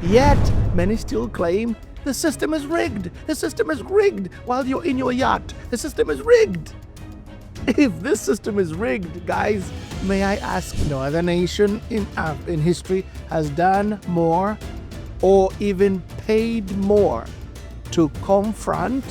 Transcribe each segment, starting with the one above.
Yet, many still claim the system is rigged. The system is rigged while you're in your yacht. The system is rigged. If this system is rigged, guys, may I ask, no other nation in history has done more or even paid more to confront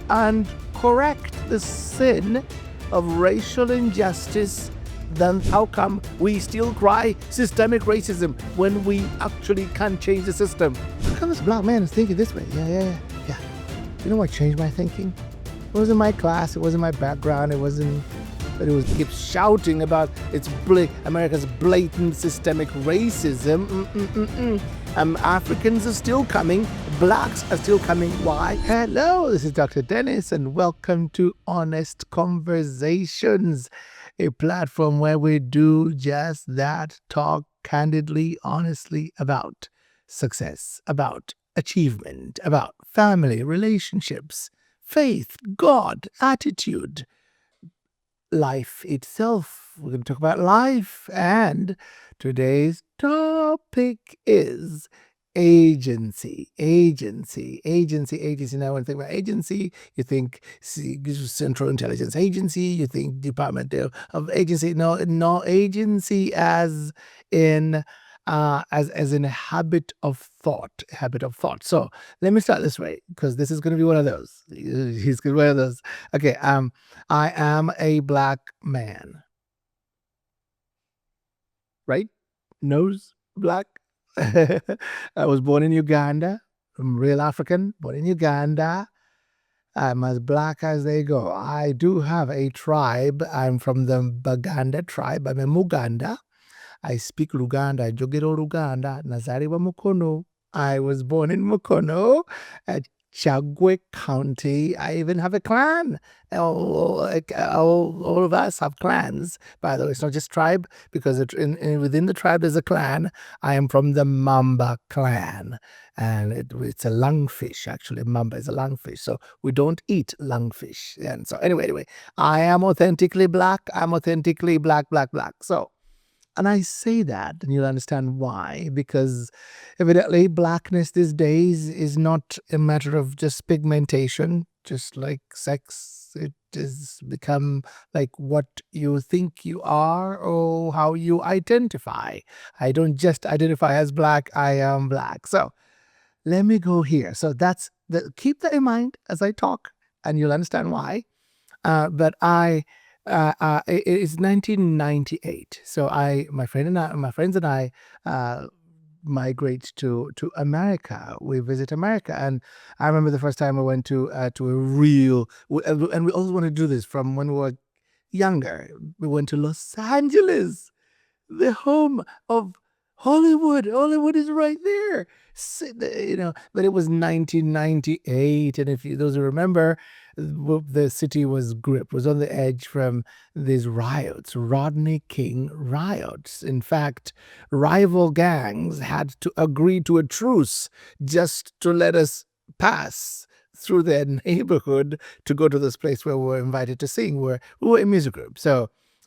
and correct the sin of racial injustice, then how come we still cry systemic racism when we actually can't change the system? How come this black man is thinking this way? Yeah. You know what changed my thinking? It wasn't my class, it wasn't my background, but it was keep shouting about America's blatant systemic racism. Africans are still coming, blacks are still coming. Why? Hello, this is Dr. Dennis, and welcome to Honest Conversations, a platform where we do just that, talk candidly, honestly about success, about achievement, about family, relationships, faith, God, attitude, life itself. We're going to talk about life, and today's topic is agency. Now, when you think about agency, you think Central Intelligence Agency, you think Department of Agency. No, agency as in as in a habit of thought. So let me start this way, because this is going to be one of those. He's going to be one of those. Okay. I am a black man. Right? Nose black. I was born in Uganda. I'm real African, born in Uganda. I'm as black as they go. I do have a tribe. I'm from the Baganda tribe. I'm a Muganda. I speak Luganda, Jogero Luganda, Nazariwa Mukono. I was born in Mukono at Chagwe County. I even have a clan. All of us have clans, by the way. It's not just tribe, because within the tribe there's a clan. I am from the Mamba clan, and it's a lungfish, actually. Mamba is a lungfish, so we don't eat lungfish. And so anyway, I am authentically black. I'm authentically black. So, and I say that, and you'll understand why, because evidently blackness these days is not a matter of just pigmentation, just like sex. It has become like what you think you are or how you identify. I don't just identify as black, I am black. So let me go here. So keep that in mind as I talk, and you'll understand why. But it's 1998. So my friends and I migrate to America. We visit America, and I remember the first time I went to a real, and we always want to do this from when we were younger. We went to Los Angeles, the home of Hollywood. Hollywood is right there. But it was 1998, and if those who remember, the city was on the edge from these riots, Rodney King riots. In fact, rival gangs had to agree to a truce just to let us pass through their neighborhood to go to this place where we were invited to sing. We were a music group,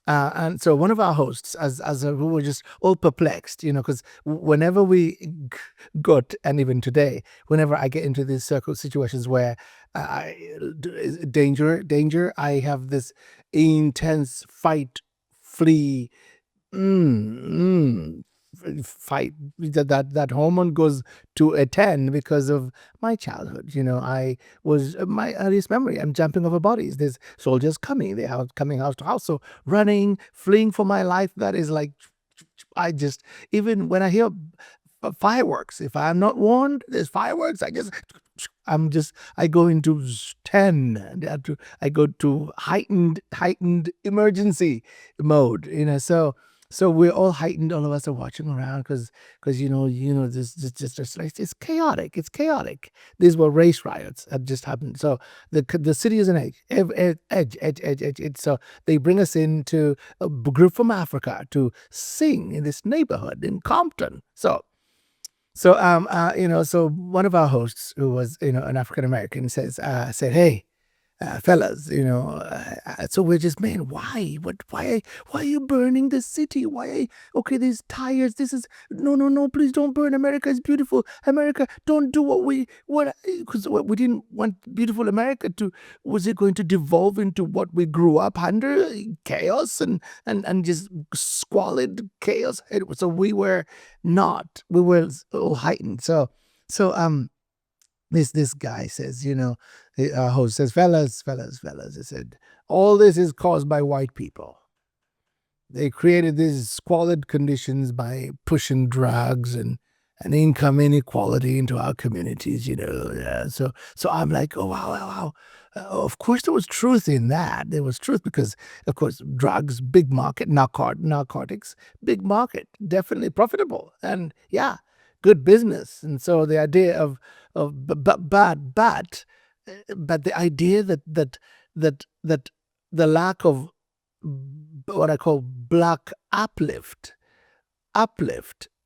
and so one of our hosts, we were just all perplexed, because whenever we got, and even today, whenever I get into these circle situations where danger, I have this intense fight, flee, fight. That hormone goes to a 10 because of my childhood. I was my earliest memory. I'm jumping over bodies. There's soldiers coming. They are coming house to house. So running, fleeing for my life. That is like, even when I hear fireworks, if I'm not warned, there's fireworks. I go into 10. I go to heightened emergency mode. So we're all heightened. All of us are watching around because this just like, it's chaotic. It's chaotic. These were race riots had just happened. So the city is an edge. So they bring us into a group from Africa to sing in this neighborhood in Compton. So one of our hosts, who was an African American, said, "Hey, fellas, so we're just, man, why? Why are you burning the city? Okay, these tires, this is, no, no, no, please don't burn. America is beautiful. America, don't do because we didn't want beautiful America was it going to devolve into what we grew up under? Chaos and just squalid chaos. So we were all heightened. So, this guy says, our host says, fellas, he said, all this is caused by white people. They created these squalid conditions by pushing drugs and income inequality into our communities. So I'm like, oh, wow, wow, wow. Of course, there was truth in that. There was truth because, of course, drugs, big market, narcotics, big market, definitely profitable, and yeah, good business. And so the idea but the idea that the lack of what I call black uplift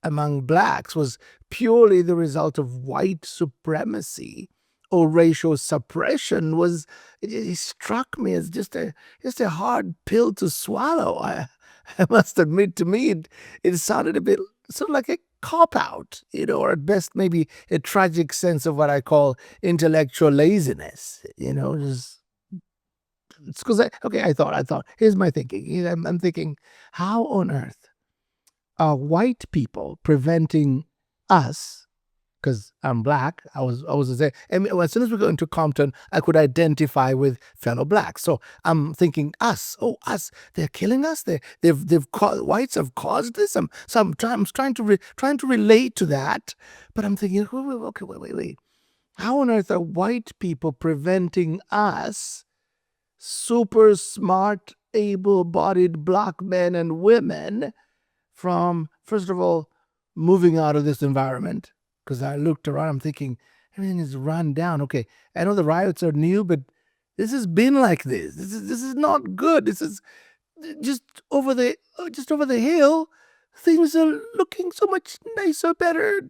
among blacks was purely the result of white supremacy or racial suppression it struck me as just a hard pill to swallow. I must admit, to me it sounded a bit sort of like a cop out, or at best maybe a tragic sense of what I call intellectual laziness. Just it's because I thought, here's my thinking. I'm thinking, how on earth are white people preventing us? Because I'm black, I was there. And as soon as we go into Compton, I could identify with fellow blacks. So I'm thinking, us, they're killing us. Whites have caused this. I'm trying to relate to that, but I'm thinking, okay, wait. How on earth are white people preventing us, super smart, able-bodied black men and women, from, first of all, moving out of this environment? Because I looked around, I'm thinking, everything is run down. Okay, I know the riots are new, but this has been like this. This is not good. This is just over the hill. Things are looking so much nicer, better.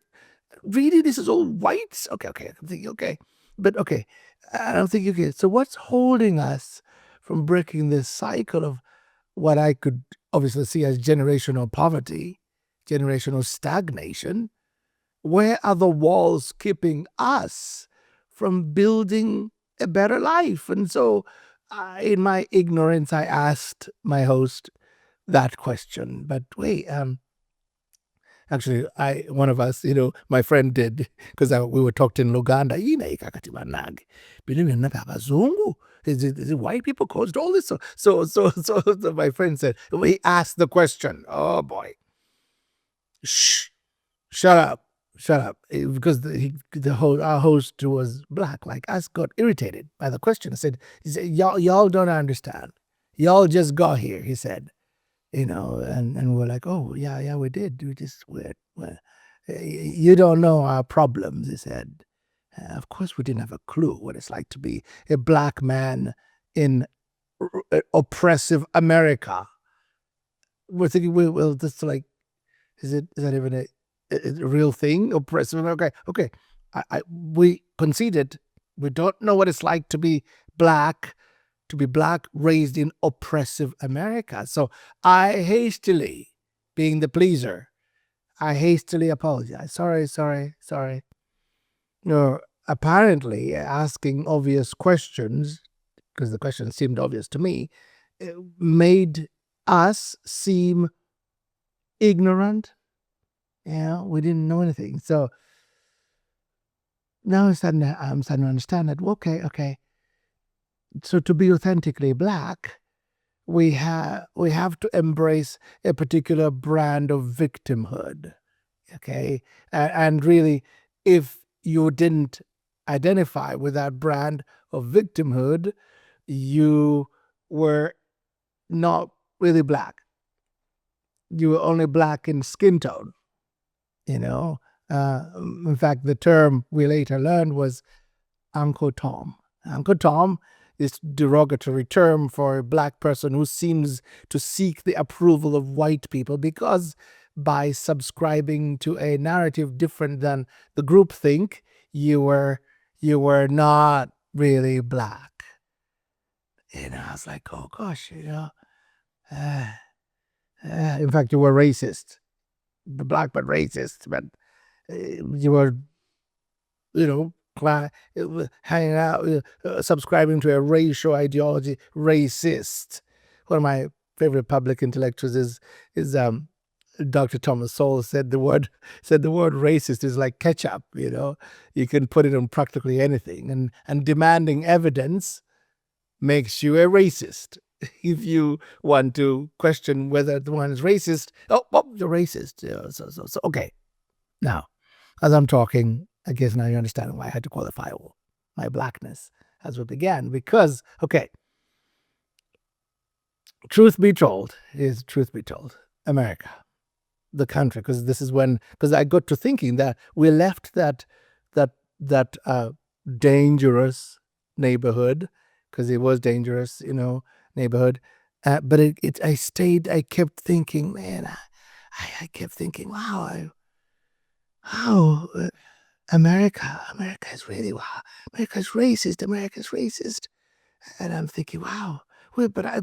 Really, this is all white. Okay. I'm thinking, okay, but okay, I don't think you get. So what's holding us from breaking this cycle of what I could obviously see as generational poverty, generational stagnation? Where are the walls keeping us from building a better life? And so, in my ignorance, I asked my host that question. But wait, actually, one of us, my friend did, because we were talking in Luganda. Is it white people caused all this? So my friend said, he asked the question. Oh boy, shh, shut up. Because our host was black, like us, got irritated by the question. He said, y'all don't understand. Y'all just got here, he said. And we're like, oh, yeah, we did. You don't know our problems, he said. Of course, we didn't have a clue what it's like to be a black man in oppressive America. We're thinking, well, that's like, is that even a real thing? Oppressive? Okay. We conceded. We don't know what it's like to be black, raised in oppressive America. So I hastily, being the pleaser, I hastily apologize. Sorry. No, apparently asking obvious questions, because the question seemed obvious to me, made us seem ignorant. We didn't know anything. So now I'm starting to understand that, okay. So to be authentically black, we have to embrace a particular brand of victimhood. Okay. And really, if you didn't identify with that brand of victimhood, you were not really black. You were only black in skin tone. You know, in fact, the term we later learned was Uncle Tom. Uncle Tom is a derogatory term for a black person who seems to seek the approval of white people, because by subscribing to a narrative different than the group think, you were not really black. I was like, oh gosh, uh, in fact, you were racist, black but racist, but you were, hanging out, subscribing to a racial ideology, racist. One of my favorite public intellectuals is Dr. Thomas Sowell said the word racist is like ketchup. You can put it on practically anything, and demanding evidence makes you a racist. If you want to question whether the one is racist, you're racist. So okay. Now, as I'm talking, I guess now you understand why I had to qualify my blackness as we began. Because, okay, truth be told, America, the country, because I got to thinking that we left that dangerous neighborhood, because it was dangerous, neighborhood. But I kept thinking, man, I kept thinking, wow, America is really, wow. America's racist. And I'm thinking, wow. But I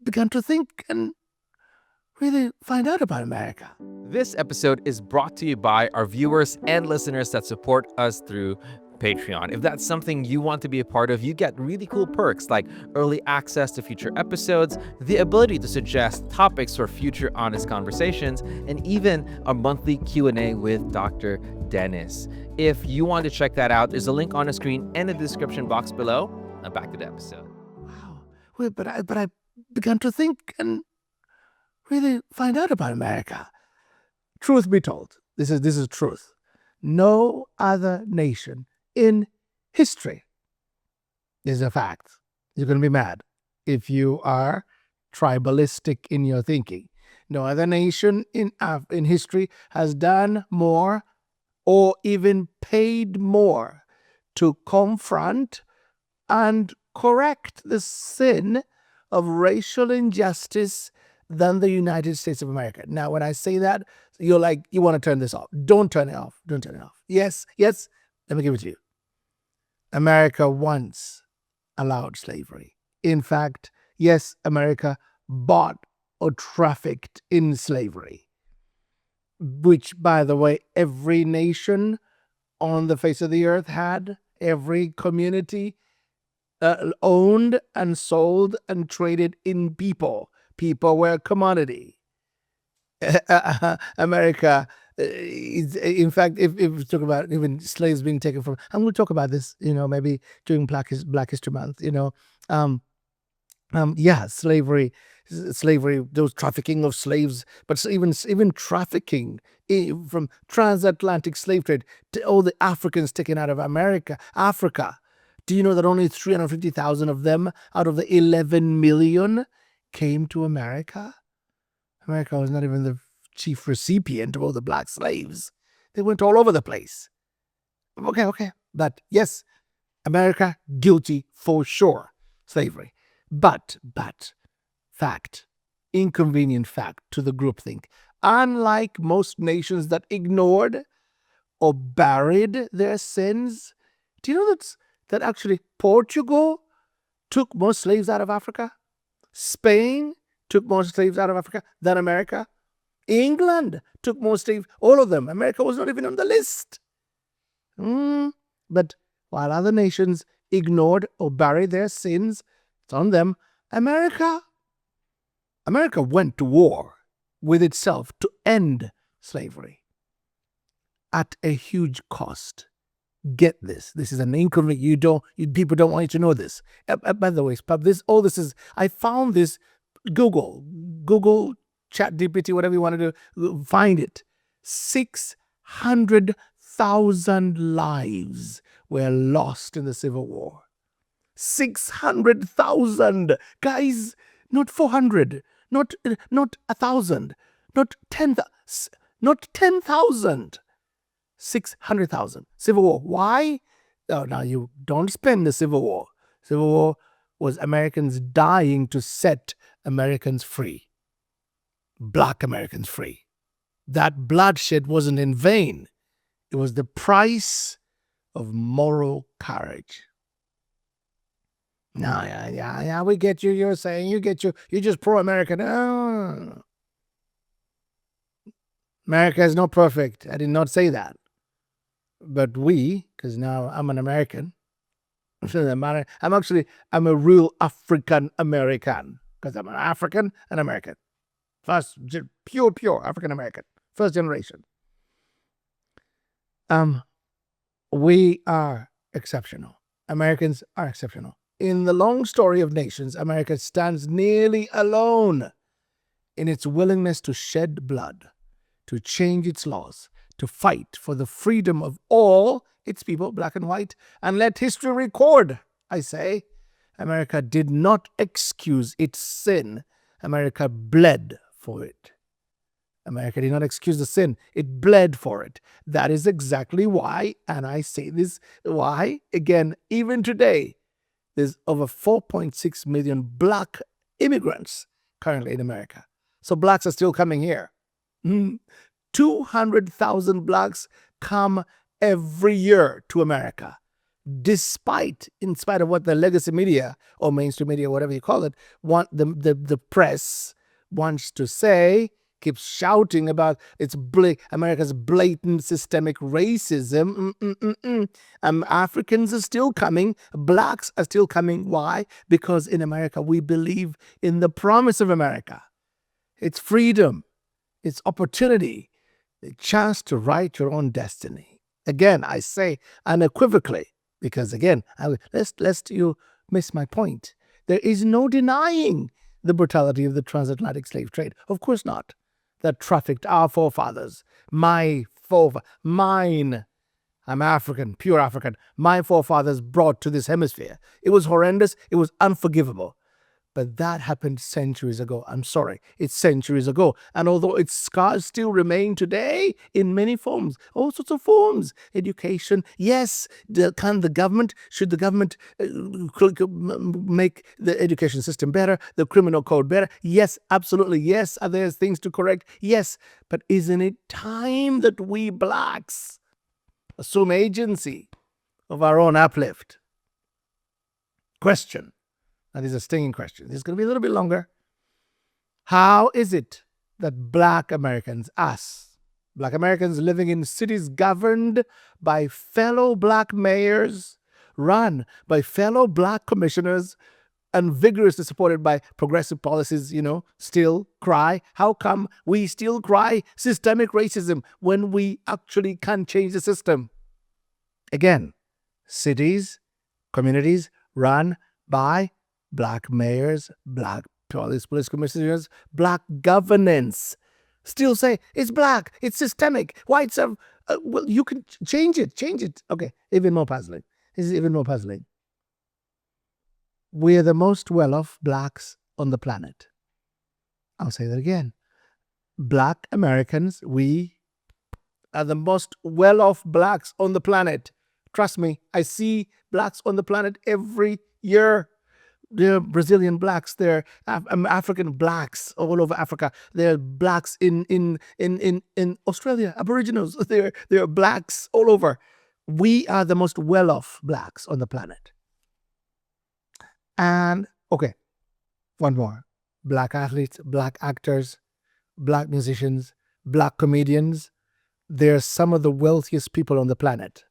began to think and really find out about America. This episode is brought to you by our viewers and listeners that support us through Patreon. If that's something you want to be a part of, you get really cool perks like early access to future episodes, the ability to suggest topics for future honest conversations, and even a monthly Q&A with Dr. Dennis. If you want to check that out, there's a link on the screen and the description box below. Now back to the episode. Wow. But I began to think and really find out about America. Truth be told, this is truth. No other nation in history, is a fact. You're going to be mad if you are tribalistic in your thinking. No other nation in history has done more or even paid more to confront and correct the sin of racial injustice than the United States of America. Now, when I say that, you're like, you want to turn this off. Don't turn it off. Yes, let me give it to you. America once allowed slavery. In fact, yes, America bought or trafficked in slavery, which, by the way, every nation on the face of the earth had. Every community owned and sold and traded in people. People were a commodity. America, in fact, if we talk about even slaves being taken from, I'm going to talk about this, maybe during Black History Month, slavery, those trafficking of slaves, but even trafficking from transatlantic slave trade to all the Africans taken out of Africa. Do you know that only 350,000 of them out of the 11 million came to America? America was not even the chief recipient of all the black slaves. They went all over the place. Okay. But yes, America guilty for sure, slavery. But, inconvenient fact to the groupthink. Unlike most nations that ignored or buried their sins, do you know that actually Portugal took more slaves out of Africa? Spain took more slaves out of Africa than America. England took more slaves, all of them. America was not even on the list. But while other nations ignored or buried their sins, it's on them. America went to war with itself to end slavery at a huge cost. Get this. This is an inconvenient. People don't want you to know this. By the way, I found this. Google, ChatGPT, whatever you want to do, find it. 600,000 lives were lost in the Civil War. 600,000, guys, not 400, not 1,000, not 10,000. 600,000. Civil War. Why? Oh, now you don't spend the Civil War. Civil War was Americans dying to set Americans free. Black Americans free. That bloodshed wasn't in vain. It was the price of moral courage. No, yeah, we get you. You're saying you're just pro-American. No. America is not perfect. I did not say that. But because now I'm an American, I'm a real African American because I'm an African and American. First, pure African American, first generation. Um, we are exceptional. Americans are exceptional. In the long story of nations, America stands nearly alone in its willingness to shed blood, to change its laws, to fight for the freedom of all its people, black and white, and let history record, I say, America did not excuse its sin. America bled for it. America did not excuse the sin. It bled for it. That is exactly why, and I say this, why, again, even today, there's over 4.6 million black immigrants currently in America. So blacks are still coming here. 200,000 blacks come every year to America, in spite of what the legacy media or mainstream media, whatever you call it, the press wants to say, keeps shouting about America's blatant systemic racism. Africans are still coming. Blacks are still coming. Why? Because in America, we believe in the promise of America. It's freedom. It's opportunity. The chance to write your own destiny. Again, I say unequivocally, because again, lest you miss my point. There is no denying the brutality of the transatlantic slave trade. Of course not. That trafficked our forefathers, mine. I'm African, pure African. My forefathers brought to this hemisphere. It was horrendous. It was unforgivable. But that happened centuries ago. I'm sorry, it's centuries ago. And although its scars still remain today in many forms, all sorts of forms, education, yes, should the government make the education system better, the criminal code better? Yes, absolutely. Yes, there's things to correct. Yes, but isn't it time that we blacks assume agency of our own uplift? Question. Now, these are stinging questions. This is going to be a little bit longer. How is it that black Americans, black Americans living in cities governed by fellow black mayors, run by fellow black commissioners, and vigorously supported by progressive policies, still cry? How come we still cry systemic racism when we actually can change the system? Again, cities, communities run by black mayors, black police commissioners, black governance still say it's black, it's systemic. Whites are, well, you can change it. Okay, even more puzzling. This is even more puzzling. We are the most well-off blacks on the planet. I'll say that again. Black Americans, we are the most well-off blacks on the planet. Trust me, I see blacks on the planet every year. There are Brazilian blacks, there are African blacks all over Africa. There are blacks in Australia, Aboriginals. There are blacks all over. We are the most well-off blacks on the planet. And, okay, one more. Black athletes, black actors, black musicians, black comedians. They're some of the wealthiest people on the planet.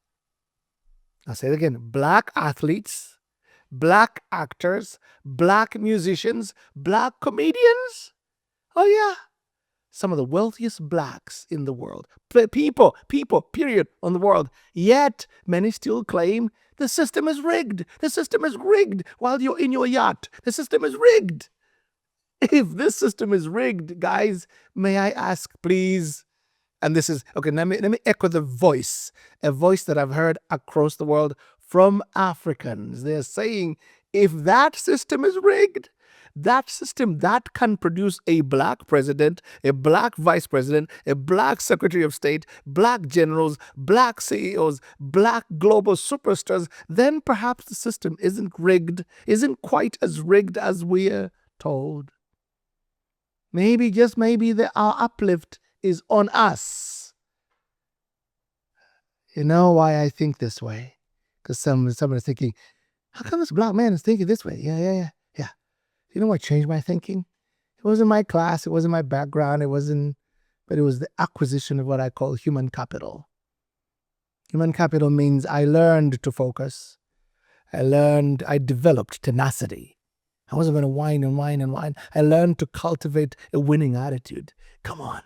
I'll say it again. Black athletes, black actors, black musicians, black comedians. Oh, yeah. Some of the wealthiest blacks in the world. People, period, on the world. Yet, many still claim the system is rigged. The system is rigged while you're in your yacht. The system is rigged. If this system is rigged, guys, may I ask, please? And this is, okay, let me echo a voice that I've heard across the world from Africans. They're saying, if that system is rigged, that system that can produce a black president, a black vice president, a black secretary of state, black generals, black CEOs, black global superstars, then perhaps the system isn't quite as rigged as we're told. Maybe, just maybe, our uplift is on us. You know why I think this way? Because some are thinking, How come this black man is thinking this way? Yeah. You know what changed my thinking? It wasn't my class, it wasn't my background, but it was the acquisition of what I call human capital. Human capital means I learned to focus. I developed tenacity. I wasn't going to whine and whine and whine. I learned to cultivate a winning attitude. Come on.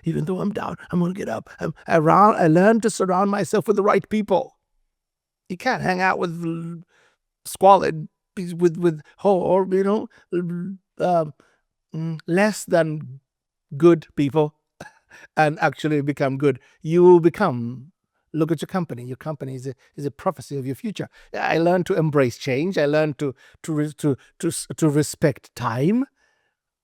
Even though I'm down, I'm going to get up. I learned to surround myself with the right people. You can't hang out with squalid, less than good people and actually become good. You will become. Look at your company. Your company is a prophecy of your future. I learned to embrace change. I learned to respect time.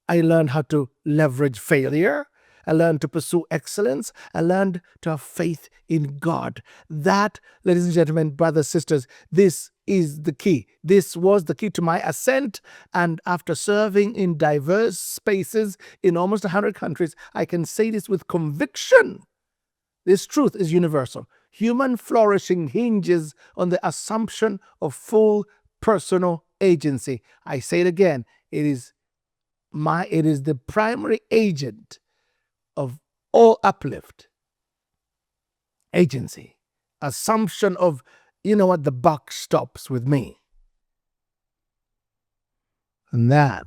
I learned how to leverage failure. I learned to pursue excellence. I learned to have faith in God. That, ladies and gentlemen, brothers, sisters, this is the key. This was the key to my ascent. And after serving in diverse spaces in almost 100 countries, I can say this with conviction. This truth is universal. Human flourishing hinges on the assumption of full personal agency. I say it again. It is the primary agent of all uplift. Agency. Assumption of, the buck stops with me. And that,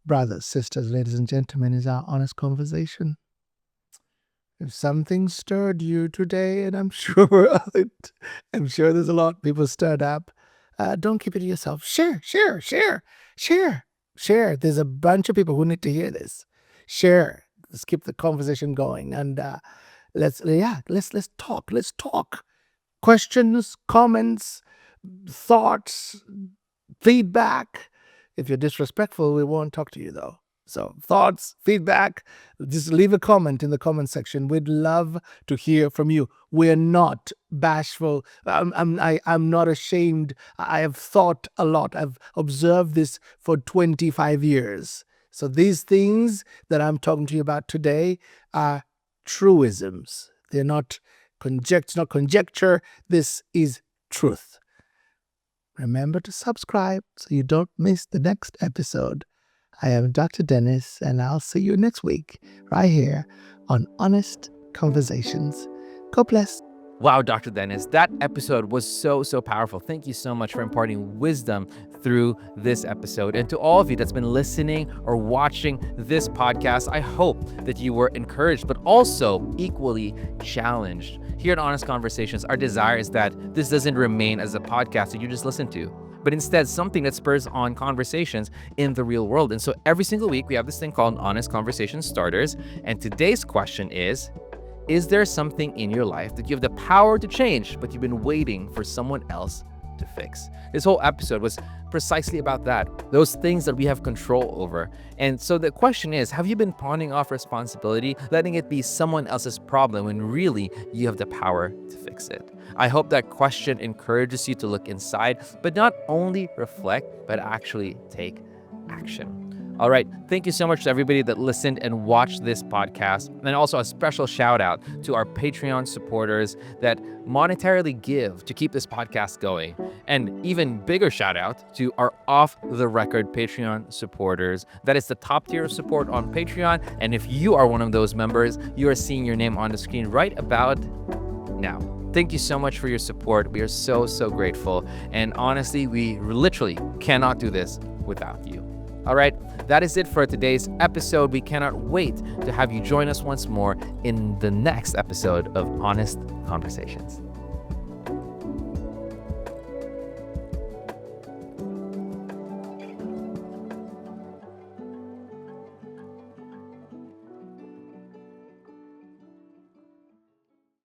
brothers, sisters, ladies and gentlemen, is our honest conversation. If something stirred you today, and I'm sure there's a lot of people stirred up, don't keep it to yourself. Share. There's a bunch of people who need to hear this. Share. Let's keep the conversation going, and let's talk. Let's talk. Questions, comments, thoughts, feedback. If you're disrespectful, we won't talk to you though. So thoughts, feedback, just leave a comment in the comment section. We'd love to hear from you. We're not bashful. I'm not ashamed. I have thought a lot. I've observed this for 25 years. So these things that I'm talking to you about today are truisms. They're not conjecture. This is truth. Remember to subscribe so you don't miss the next episode. I am Dr. Dennis, and I'll see you next week right here on Honest Conversations. God bless. Wow, Dr. Dennis, that episode was so powerful. Thank you so much for imparting wisdom through this episode. And to all of you that's been listening or watching this podcast, I hope that you were encouraged, but also equally challenged. Here at Honest Conversations, our desire is that this doesn't remain as a podcast that you just listen to, but instead something that spurs on conversations in the real world. And so every single week, we have this thing called Honest Conversation Starters. And today's question is there something in your life that you have the power to change, but you've been waiting for someone else to fix? This whole episode was precisely about that, those things that we have control over. And so the question is, have you been pawning off responsibility, letting it be someone else's problem when really you have the power to fix it? I hope that question encourages you to look inside, but not only reflect, but actually take action. All right. Thank you so much to everybody that listened and watched this podcast. And also a special shout out to our Patreon supporters that monetarily give to keep this podcast going. And even bigger shout out to our off the record Patreon supporters. That is the top tier of support on Patreon. And if you are one of those members, you are seeing your name on the screen right about now. Thank you so much for your support. We are so grateful. And honestly, we literally cannot do this without you. All right, that is it for today's episode. We cannot wait to have you join us once more in the next episode of Honest Conversations.